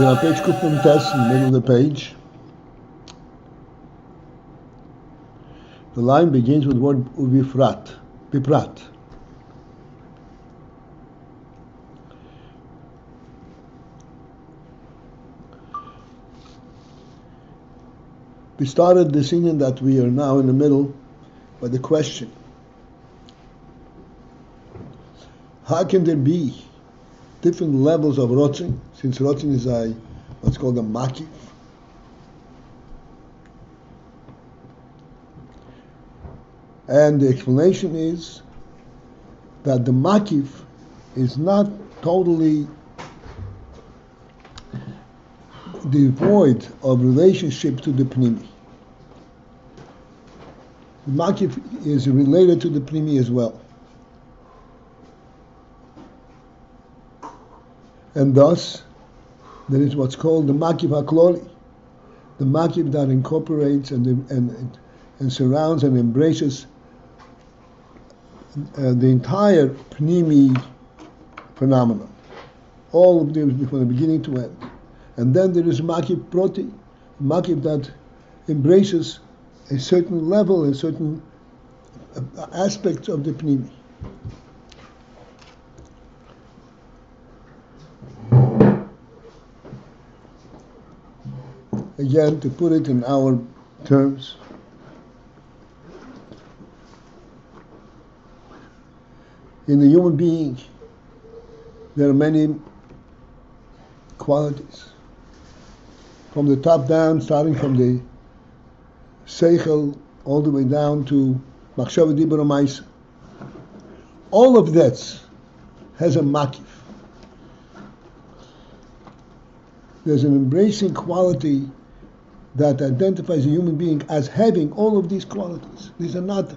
We're on page Kupnum test in the middle of the page. The line begins with the word biprat. We started the scene that we are now in the middle by the question: how can there be different levels of rotzin, since rotzin is what's called a makif? And the explanation is that the makif is not totally devoid of relationship to the pnimi. The makif is related to the pnimi as well. And thus, there is what's called the makif hakloli, the makif that incorporates and surrounds and embraces the entire pnimi phenomenon, all of them from the beginning to end. And then there is makif proti, makif that embraces a certain level and certain aspects of the pnimi. Again, to put it in our terms, in the human being, there are many qualities. From the top down, starting from the seichel all the way down to machshava dibur u'maisa. All of that has a makif. There's an embracing quality that identifies a human being as having all of these qualities. These are not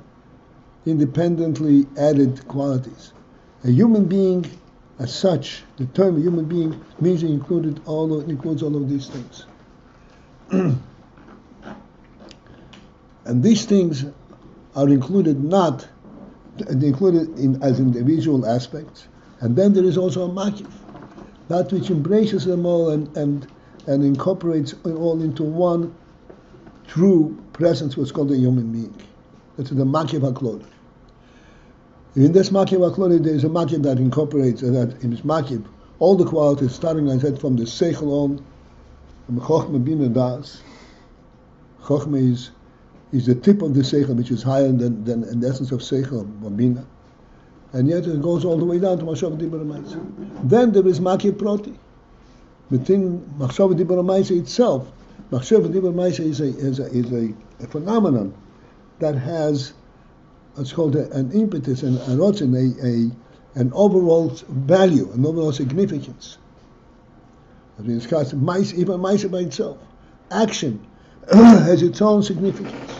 independently added qualities. A human being, as such, the term human being means it includes all of these things. And these things are included as individual aspects, and then there is also a makif, that which embraces them all and incorporates it all into one true presence, what's called a human being. That's the makif hakloli. In this makif hakloli, there is a makif that incorporates that in this makif all the qualities, starting, I said, from the seichel on, from chokhmah bina das. Chokhmah is the tip of the seichel, which is higher than the essence of seichel or bina, and yet it goes all the way down to machshava dibur u'maisa. Then there is makif proti. Within machshava dibur u'maisa itself, machshava dibur u'maisa is a phenomenon that has what's called an impetus and a rotzin, an overall value, an overall significance. As we discussed, even maisa by itself, action has its own significance.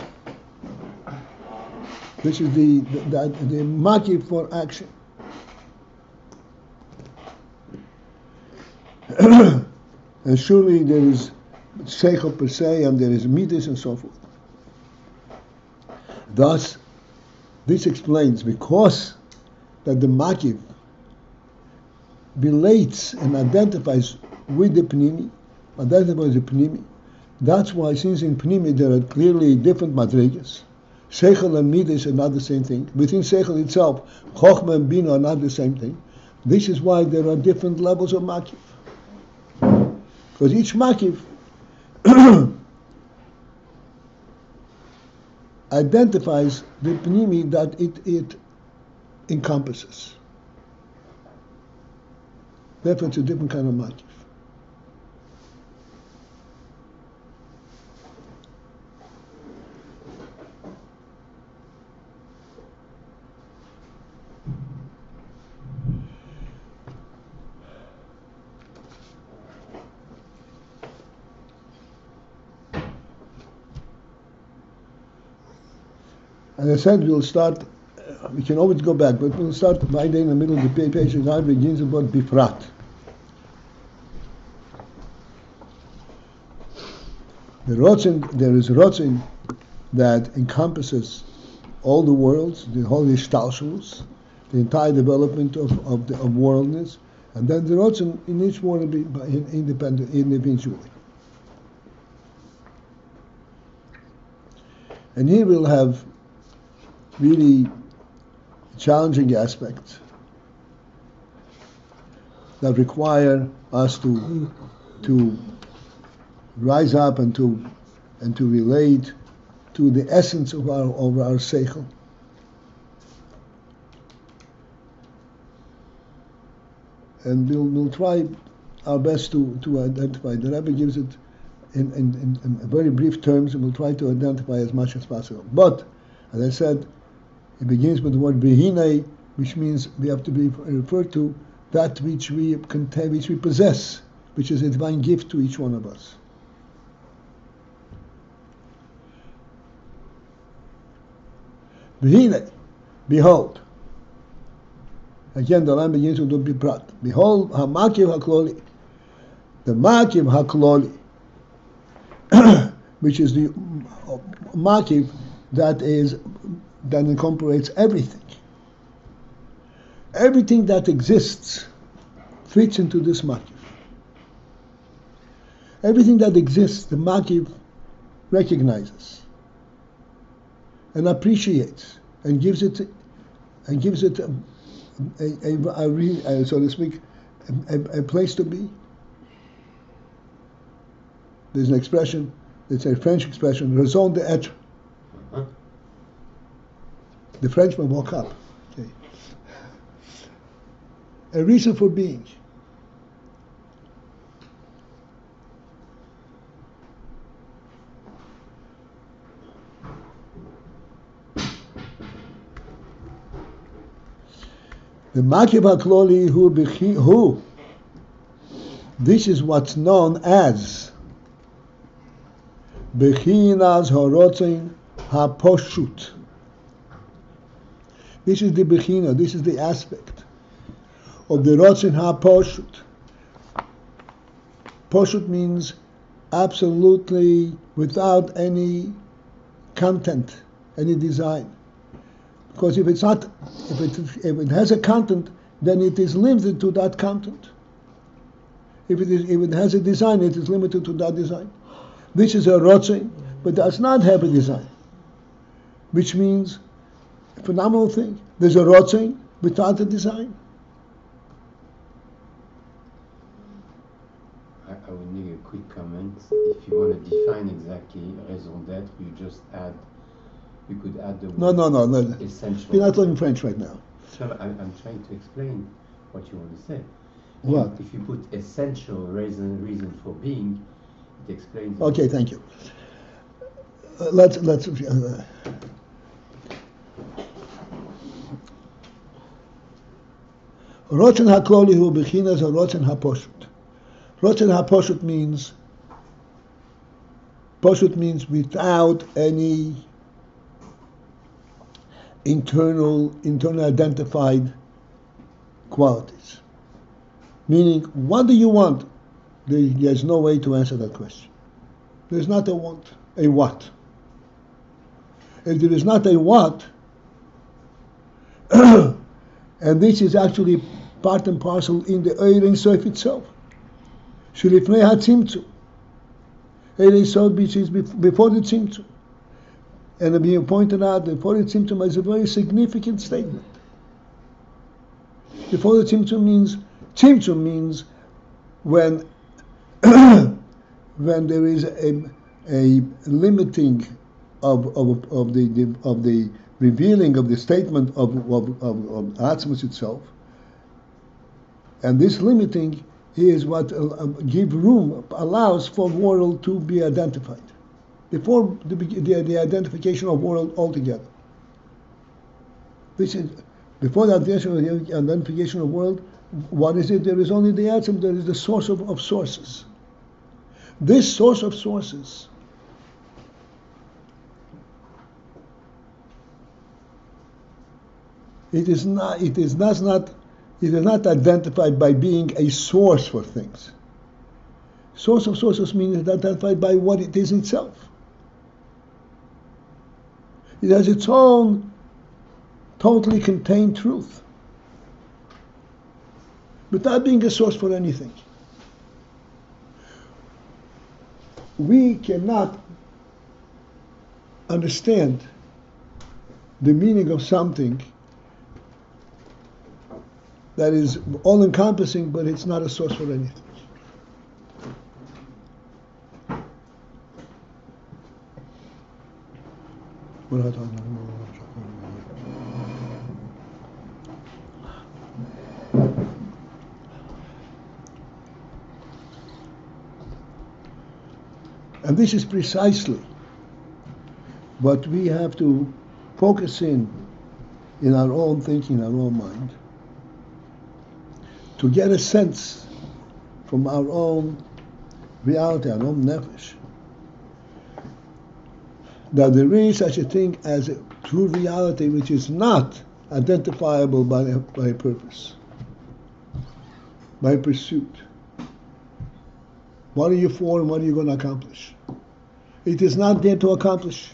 This is the makif for action. And surely there is seichel per se, and there is midas and so forth. Thus, this explains, because that the makif relates and identifies with the pnimi, that's why, since in pnimi there are clearly different madrigas, seichel and midas are not the same thing. Within seichel itself, chokhmah and bina are not the same thing. This is why there are different levels of makif. Because each makif identifies the pnimi that it encompasses. Therefore, it's a different kind of makif. As I said, we'll start, we can always go back, but we'll start right in the middle of the page. It now begins about bifrat. There is rotzin that encompasses all the worlds, the whole ishtalshelus, the entire development of worldness, And then the Ratzon in each one will be independent, individually. And here we'll have really challenging aspects that require us to rise up and to relate to the essence of our seichel. And we'll try our best to identify. The Rebbe gives it in very brief terms, and we'll try to identify as much as possible. But, as I said, it begins with the word Behine, which means we have to be referred to that which we contain, which we possess, which is a divine gift to each one of us. Behine, behold. Again, the line begins with the prat. Behold, hamakiv hakloli. The makiv hakloli, which is the makiv that incorporates everything. Everything that exists fits into this makiv. Everything that exists, the makiv recognizes and appreciates and gives it a so to speak, a place to be. There's an expression, it's a French expression, raison d'être. The Frenchman woke up. Okay. A reason for being. The makiv hakloli hu, this is what's known as bechinas harotzin haposhut. This is the bechina, this is the aspect of the rotzin haposhut. Poshut means absolutely without any content, any design. Because if it has a content, then it is limited to that content. If it has a design, it is limited to that design. This is a rotzin, but does not have a design. Which means, a phenomenal thing. There's a rotzin without a design. I would make a quick comment. If you want to define exactly raison d'être, you could add the word No. essential. We're not talking French right now. No, I'm trying to explain what you want to say. What? If you put essential reason for being, it explains. Okay, thank you. Let's. Rotzen hakloli hu bechinas rotzen haposhut. Rotzen haposhut means without any internal identified qualities. Meaning, what do you want? There's no way to answer that question. There's not a want, a what. If there is not a what, and this is actually part and parcel in the Ein Sof itself. Shelifnei hatzimtzum. Ein Sof, which is before the tzimtzum. And being pointed out, before the tzimtzum is a very significant statement. Before the tzimtzum means when when there is a limiting of the revealing of the statement of Atzmus itself, and this limiting is what allows for world to be identified before the identification of world altogether. This is before the identification of world. What is it? There is only the Atzum. There is the source of sources. This source of sources it is not identified by being a source for things. Source of sources means it's identified by what it is itself. It has its own totally contained truth, without being a source for anything. We cannot understand the meaning of something that is all-encompassing, but it's not a source for anything. And this is precisely what we have to focus in our own thinking, our own mind, to get a sense from our own reality, our own nefesh, that there is such a thing as a true reality which is not identifiable by a purpose, by a pursuit. What are you for and what are you going to accomplish? It is not there to accomplish.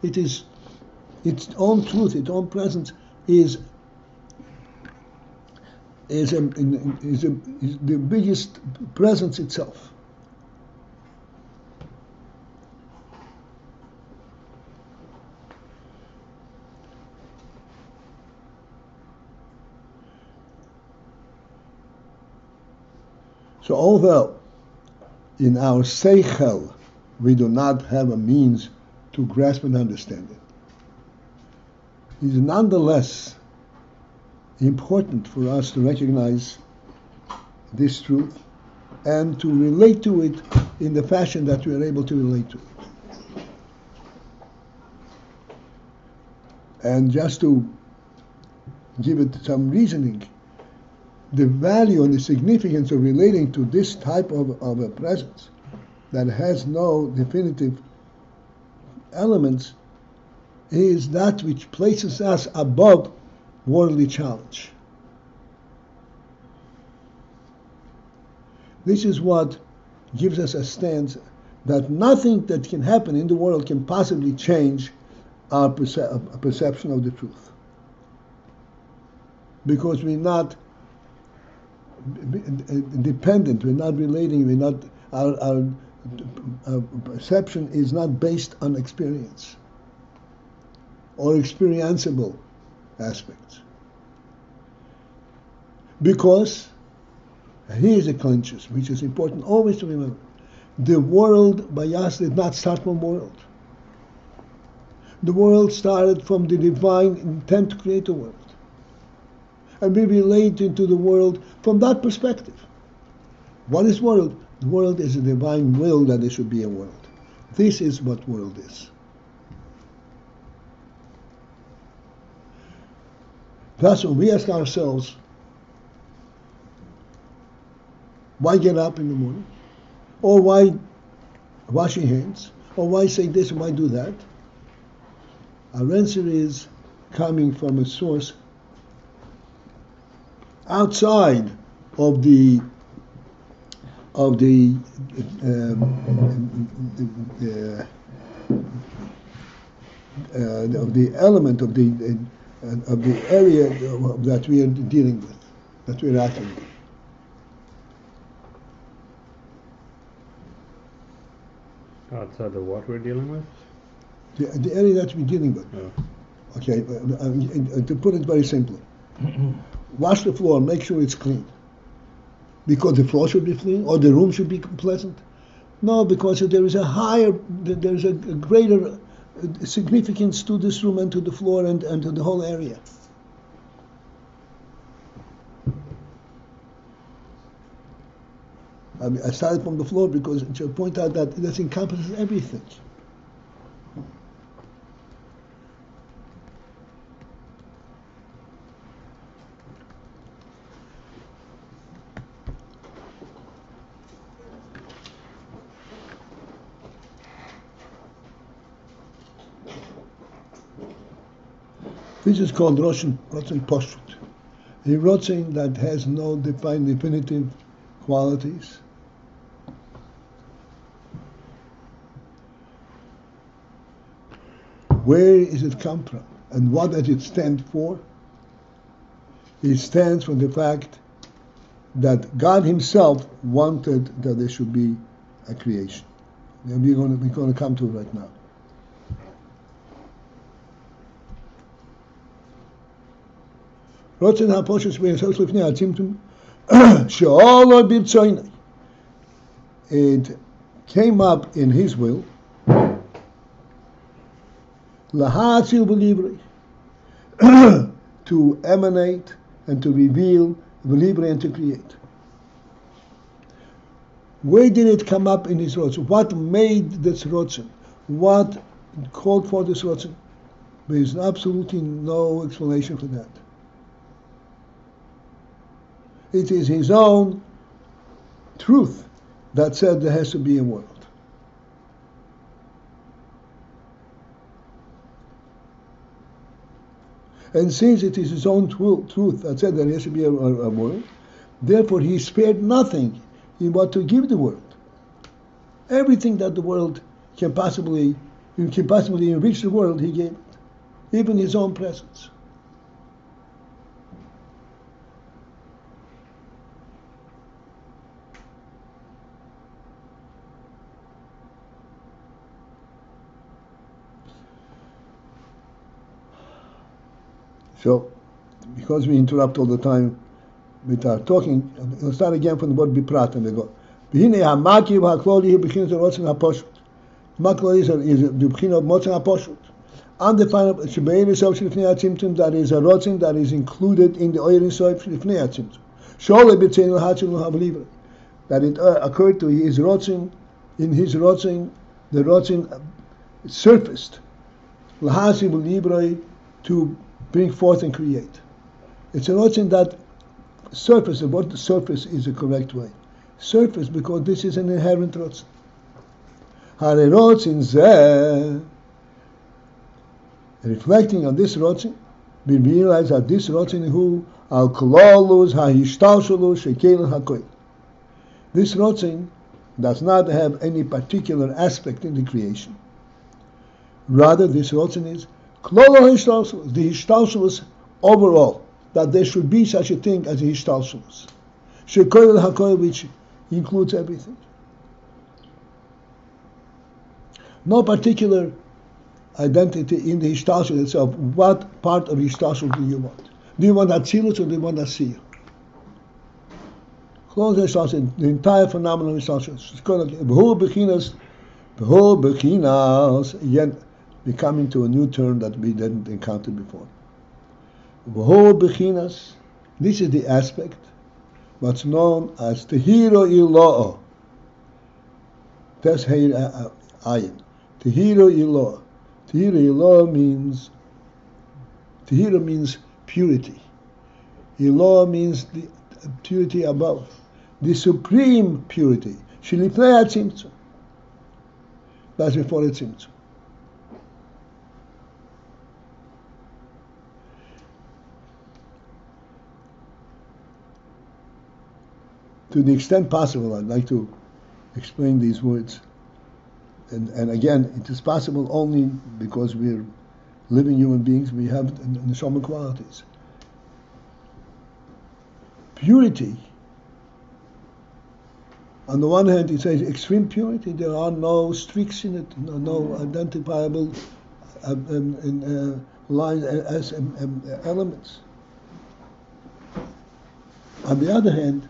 It is its own truth, its own presence is the biggest presence itself. So although in our seichel we do not have a means to grasp and understand it, it is nonetheless important for us to recognize this truth and to relate to it in the fashion that we are able to relate to it. And just to give it some reasoning, the value and the significance of relating to this type of a presence that has no definitive elements is that which places us above worldly challenge. This is what gives us a stance that nothing that can happen in the world can possibly change our perception of the truth. Because we're not dependent, we're not relating, our perception is not based on experience or experienceable aspects. Because, here is a conscious, which is important always to remember, the world by us did not start from world. The world started from the divine intent to create a world. And we relate into the world from that perspective. What is world? The world is a divine will that there should be a world. This is what world is. Thus, when we ask ourselves, why get up in the morning? Or why wash your hands? Or why say this and why do that? Our answer is coming from a source outside of the element of the area that we are dealing with, that we are acting with. Outside of what we're dealing with? The area that we're dealing with. Oh. Okay, to put it very simply, wash the floor, make sure it's clean. Because the floor should be clean or the room should be pleasant? No, because there is a greater significance to this room and to the floor and to the whole area. I started from the floor because to point out that this encompasses everything. This is called Rotzen Poshut. A Rotzen that has no defined definitive qualities. Where does it come from? And what does it stand for? It stands for the fact that God Himself wanted that there should be a creation. And we're going to come to it right now. רוצן הפושט ביסוד לפני הצמצום שאולו ברצונו. It came up in His will להאציל בליברי to emanate and to reveal believre and to create. Where did it come up in His Ratzon? What made this Ratzon? What called for this Ratzon? There is absolutely no explanation for that. It is His own truth that said there has to be a world. And since it is His own truth that said there has to be a world, therefore He spared nothing in what to give the world. Everything that the world can possibly enrich the world, He gave it, even His own presence. So, because we interrupt all the time with our talking, we'll start again from the word biprat, and we go. V'hinei ha'makiv ha'kloli hu b'chinas ha'rotzen ha'poshut. Makloli is the b'chin of motzen ha'poshut. Undefined shebeir yisov shlifnei ha'tzimtzum, that is a rotzen that is included in the oyer yisov shlifnei ha'tzimtzum. Sholei b'tzeinu ha'tzimtzum ha'belivre. That it occurred to His rotzen, in His rotzen, the rotzen surfaced. L'hasi b'livrei, to bring forth and create. It's a rotzen that surface, the word surface is the correct way. Surface, because this is an inherent rotzen. Hare rotzen zeh, reflecting on this rotzen, we realize that this rotzen hu al kololus ha'hishtalshelus shekel hakoil. This rotzen does not have any particular aspect in the creation. Rather, this rotzen is klolo, the hishtalshelus overall, that there should be such a thing as a hishtalshelus. Shekoil hakoil, which includes everything. No particular identity in the hishtalshelus itself. What part of hishtalshelus do you want? Do you want atzilus or do you want asiyah? Close hishtalshelus, the entire phenomenon of hishtalshelus. Behold bechinas, again, we're coming to a new term that we didn't encounter before. Behold bechinas, this is the aspect, what's known as tehiro ilo'o. That's AYIN. Tehiro ilo'o. Tehiro ilo'o means purity. Ilo'o means the purity above. The supreme purity. Shilifnei hatzimtzum. That's before the tzimtzum. To the extent possible, I'd like to explain these words. And again, it is possible only because we're living human beings, we have neshama qualities. Purity, on the one hand, it says extreme purity, there are no streaks in it, no identifiable lines as elements. On the other hand,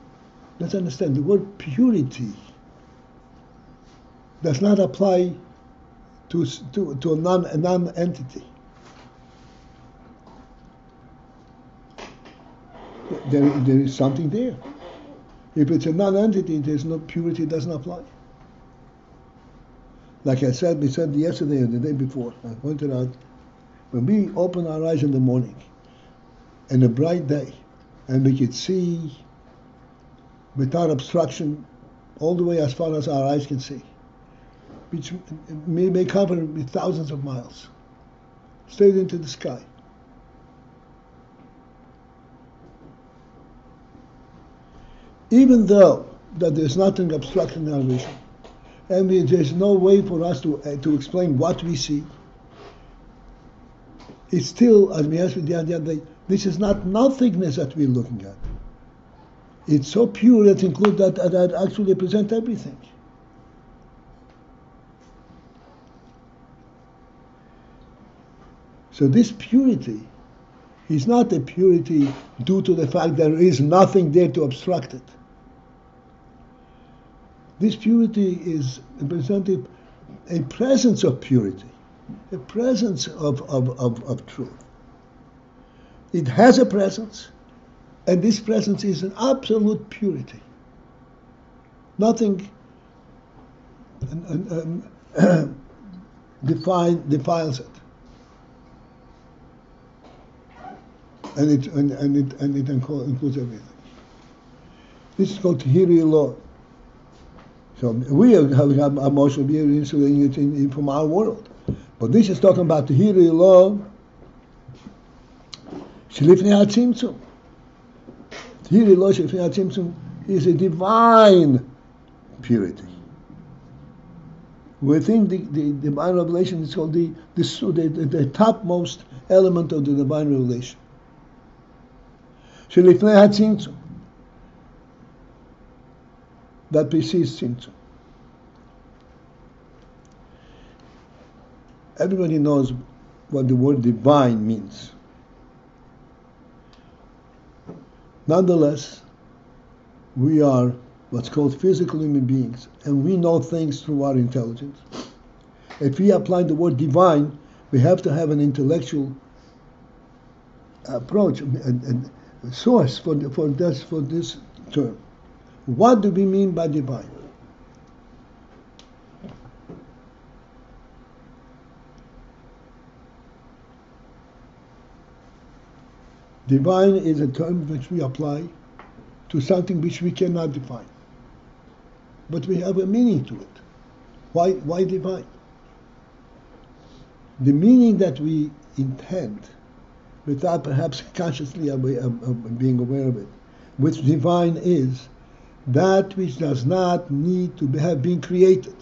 let's understand, the word purity does not apply to a non-entity. There is something there. If it's a non-entity, there's no purity, doesn't apply. Like I said, we said yesterday or the day before, I pointed out, when we open our eyes in the morning, in a bright day, and we could see without obstruction all the way as far as our eyes can see, which may cover thousands of miles, straight into the sky. Even though that there's nothing obstructing our vision, and there's no way for us to explain what we see, it's still, as we asked the other day, this is not nothingness that we're looking at. It's so pure that includes that actually represents everything. So this purity is not a purity due to the fact there is nothing there to obstruct it. This purity is represented a presence of purity, a presence of truth. It has a presence, and this presence is an absolute purity. Nothing defiles it. And it includes everything. This is called Tahiri law. So we have emotional behavior insulating from our world. But this is talking about Tahiri law, Shlifnei HaTzimtzum. Tahiri law, Shlifnei HaTzimtzum is a divine purity. Within the divine revelation, it's called the topmost element of the divine revelation. Shlifnei HaTzimtzum, that precedes Tzimtzum. Everybody knows what the word divine means. Nonetheless, we are what's called physical human beings, and we know things through our intelligence. If we apply the word divine, we have to have an intellectual approach and source for this term. What do we mean by divine? Divine is a term which we apply to something which we cannot define. But we have a meaning to it. Why divine? The meaning that we intend, without perhaps consciously being aware of it, which divine is, that which does not need to have been created.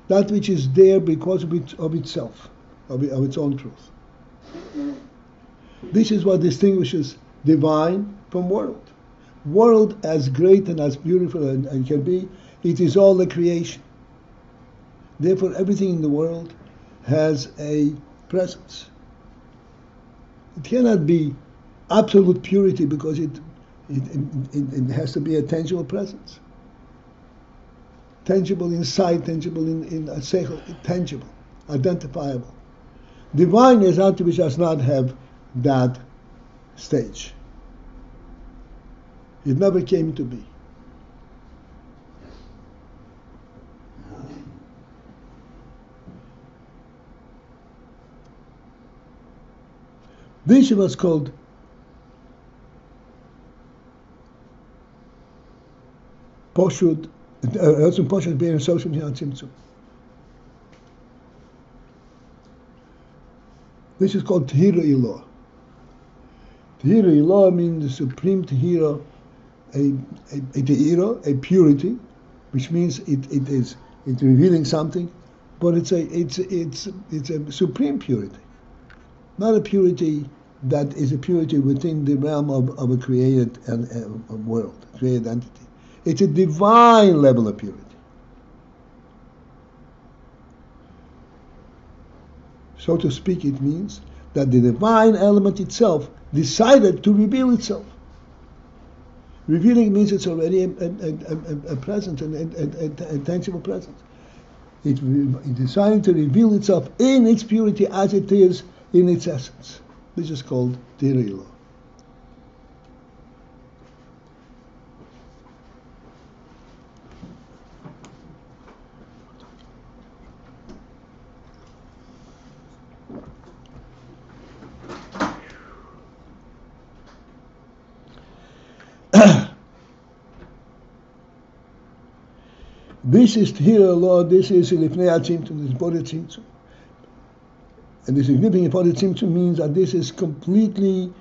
That which is there because of itself, of its own truth. This is what distinguishes divine from world. World, as great and as beautiful and can be, it is all a creation. Therefore, everything in the world has a presence. It cannot be absolute purity because it has to be a tangible presence. Tangible in sight, tangible in seichel, tangible, identifiable. Divine is that which does not have that stage. It never came to be. This was called Poshut, Poshut being social Tzimtzum. This is called Tahira Ilah. Tahira Ilah means the supreme Tahira, a Tahira, a purity, which means it's revealing something, but it's a supreme purity, not a purity that is a purity within the realm of a created world, a created entity. It's a divine level of purity. So to speak, it means that the divine element itself decided to reveal itself. Revealing means it's already a presence, a tangible presence. It decided to reveal itself in its purity as it is in its essence. This is called Tahira. This is Tahira law, this is Lifnei HaTzimtzum, this is Bode Tzimtzum. And the significant Bode Tzimtzum means that this is completely,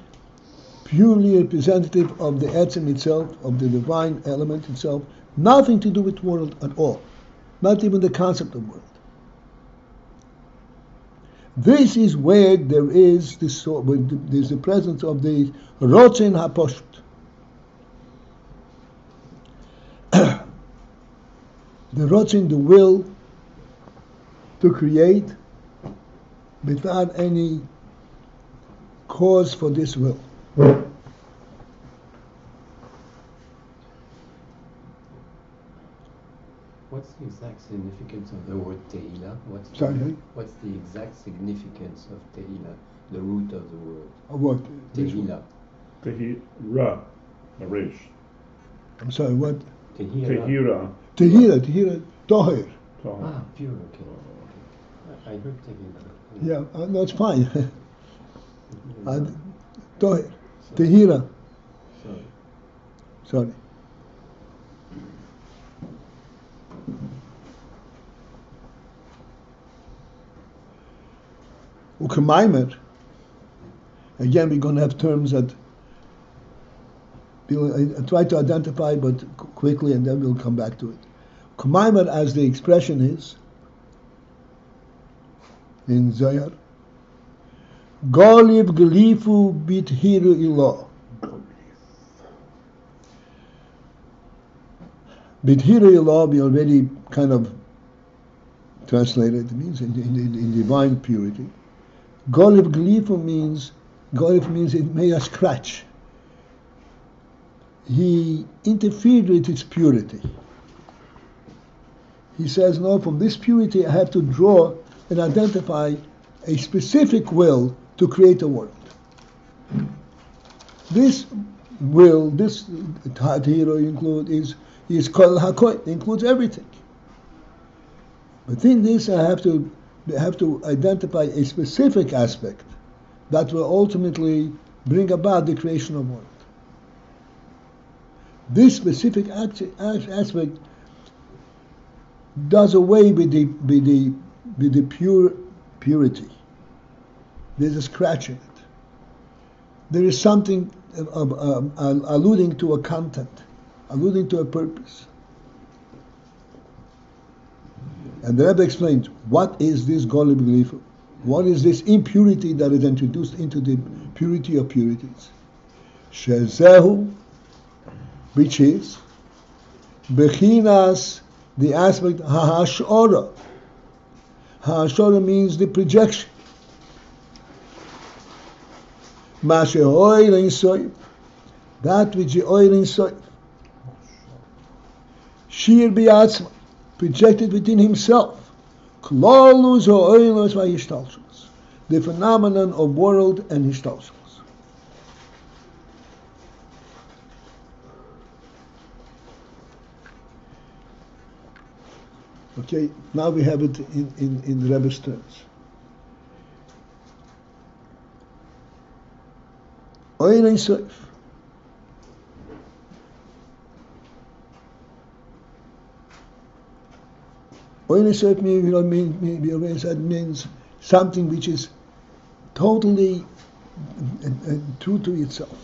purely representative of the Etzem itself, of the divine element itself, nothing to do with world at all, not even the concept of world. This is where there is there's the presence of the Rotzen HaPoshut. The rotzin, the will to create without any cause for this will. What's the exact significance of the word tehila? Sorry? What's the exact significance of tehila? The root of the word. Of what? Tehila. Tehira, the resh. I'm sorry, what? Tehira. Tehira, toher. Ah, pure, okay. I heard tehila. Yeah, no, it's fine. Toher. Tehira. Sorry. Ukemaimer. Again, we're going to have terms that I try to identify, but quickly, and then we'll come back to it. Ukemaimer, as the expression is in Zohar, Golib gelifu bithiru ilah. Bithiru ilah, we already kind of translated. It means in divine purity. Golib gelifu means it made a scratch. He interfered with its purity. He says, no, from this purity I have to draw and identify a specific will to create a world. This will, this Tahiro is called Hakoy, includes everything. But in this I have to identify a specific aspect that will ultimately bring about the creation of world. This specific aspect does away with the purity. There's a scratch in it. There is something alluding to a content, alluding to a purpose. And the Rebbe explains, what is this golem belief? What is this impurity that is introduced into the purity of purities? Shezehu, which is Bechinas, the aspect Ha'ashora. Ha'ashora means the projection. Mashe oil in soif, that which is oil in soif. Shir bi'atzma, projected within himself. Klolus or oilus v'hishtalshus, the phenomenon of world and hishtalshus. Okay, now we have it in the Rebbe's terms. Oil in soif. Oil in soif means something which is totally true to itself.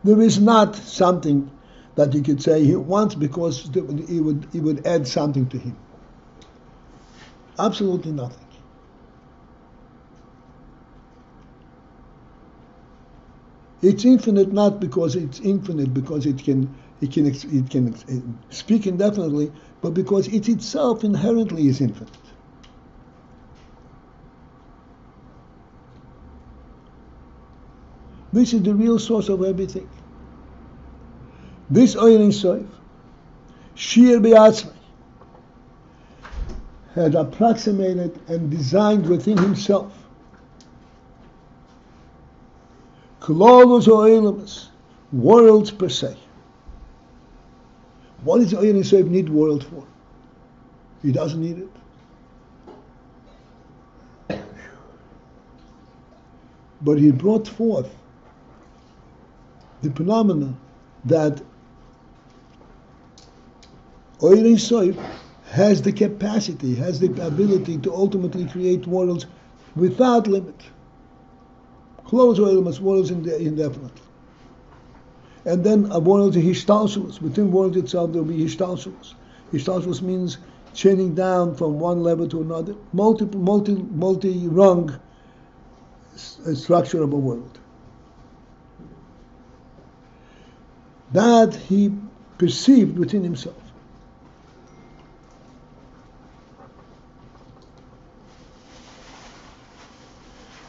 There is not something that you could say he wants because it would add something to him. Absolutely nothing. It's infinite not because it's infinite, because it can speak indefinitely, but because it itself inherently is infinite. This is the real source of everything. This Oil in Soif, Shir Be'atzmai, had approximated and designed within himself Klolos Oilamus, worlds per se. What does Oil in Soif need world for? He doesn't need it. But he brought forth the phenomena that Oil in Soif has the capacity, has the ability to ultimately create worlds without limit. Close oilmas, worlds indefinite. And then a world is hishtalshus. Within world itself there will be hishtalshus. Hishtalshus means chaining down from one level to another, multi-rung structure of a world. that he perceived within himself.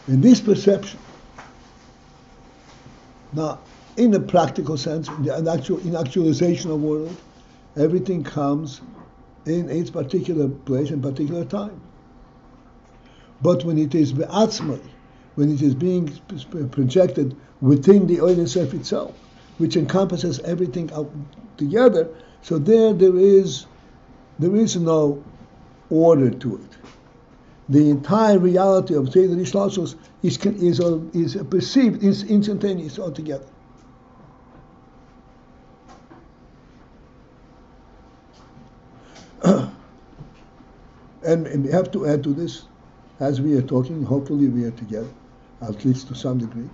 In this perception, now in a practical sense, in actualization of world, everything comes in its particular place and particular time. But when it is be'atzmai, when it is being projected within the Ein Sof itself, which encompasses everything out together, so there is no order to it. The entire reality of Seder Ishlashos is perceived, is instantaneous altogether. And we have to add to this, as we are talking, hopefully we are together, at least to some degree.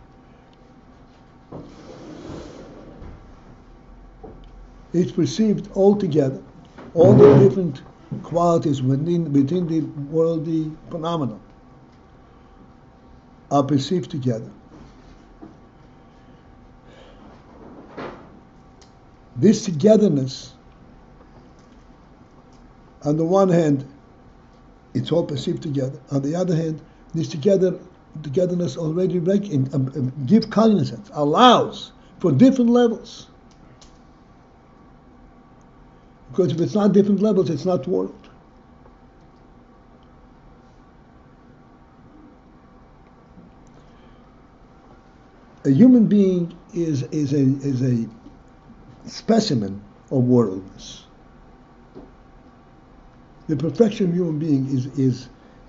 It's perceived all together, all the different qualities within the worldly phenomenon are perceived together. This togetherness, on the one hand, it's all perceived together. On the other hand, this togetherness already give cognizance, allows for different levels. Because if it's not different levels, it's not world. A human being is a specimen of worldness. The perfection of human being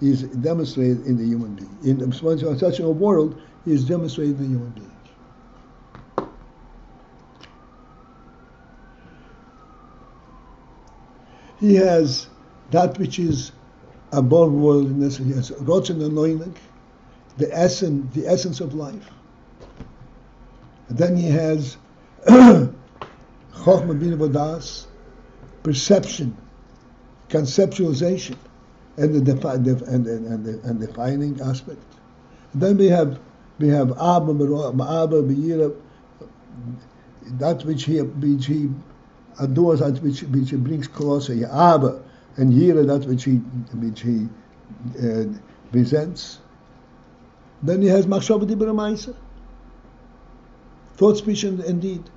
is demonstrated in the human being. In the such a world is demonstrated in the human being. He has that which is above worldliness. He has Raison and Loinag, the essence of life. And then he has Chochmah Bina Vodas, perception, conceptualization, and the defining aspect. And then we have Abba B'Yira, that which he adores, that which brings closer, Abba, and Yira, that which he presents. Then he has Machshava Dibur Ma'aseh, thought, speech, and deed.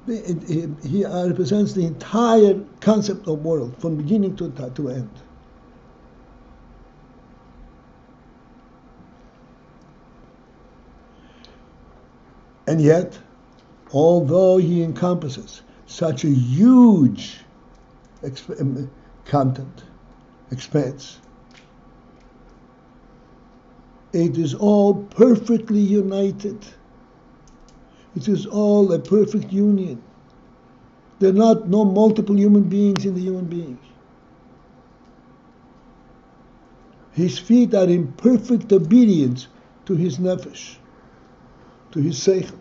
He represents the entire concept of world, from beginning to end. And yet, although he encompasses such a huge content, expanse, it is all perfectly united. It is all a perfect union. There are no multiple human beings in the human being. His feet are in perfect obedience to his nefesh, to his seichel.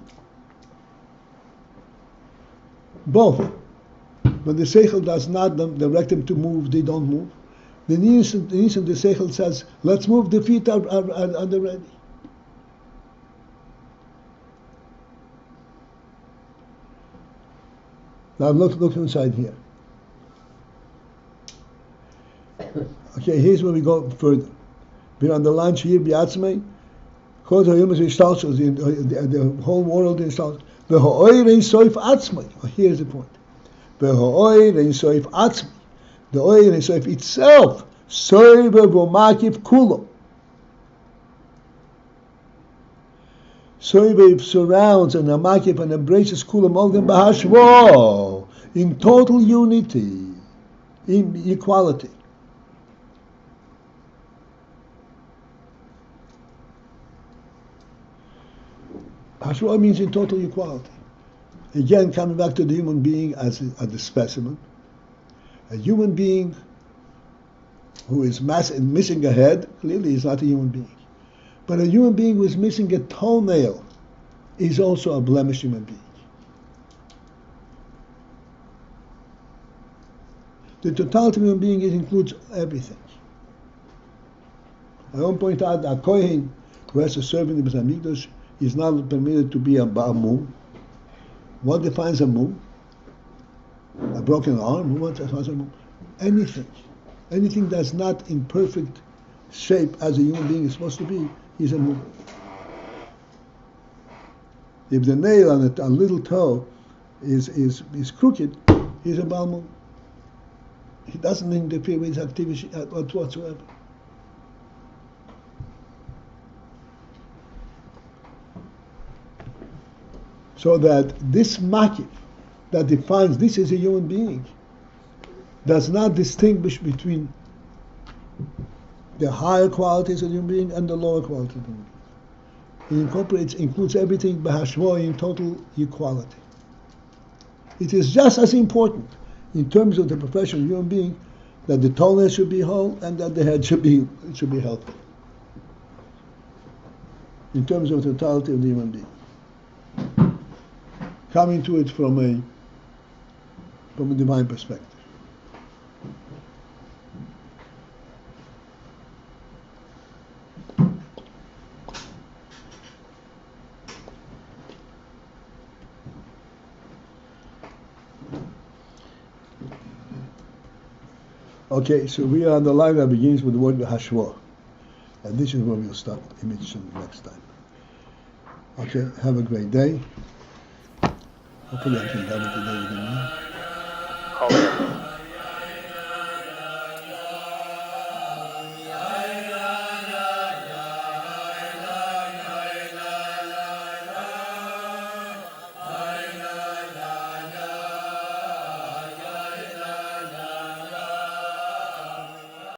Both. When the seichel does not direct them to move, they don't move. The instant the seichel says, let's move, the feet are ready. Now look inside here. Okay, here's where we go further. We're on the lunch here, B'yatzmei. The whole world is installed. Here's the point. The Oyer Soif itself, Soiver Vomakif Kulo. Soiver surrounds and Amakif and embraces Kulam Olgan Bahashvo in total unity, in equality. Hashra means in total equality. Again, coming back to the human being as a specimen. A human being who is missing a head, clearly is not a human being. But a human being who is missing a toenail is also a blemished human being. The totality of human being includes everything. I want to point out that a Kohen who has to serve in the Beis Hamikdash is not permitted to be a Ba'amu. What defines a mum? A broken arm? What defines a mum? Anything. Anything that's not in perfect shape as a human being is supposed to be is a mum. If the nail on a little toe is crooked, he's a Baal mum. He doesn't interfere with his activity whatsoever. So that this makif that defines this is a human being does not distinguish between the higher qualities of the human being and the lower qualities of the human being. It includes everything b'hashvo in total equality. It is just as important in terms of the profession of the human being that the toenail should be whole and that the head should be healthy. In terms of the totality of the human being. Coming to it from a divine perspective. Okay, so we are on the line that begins with the word hashwa. And this is where we'll start immediately next time. Okay, have a great day. Hopefully I can have it today with you.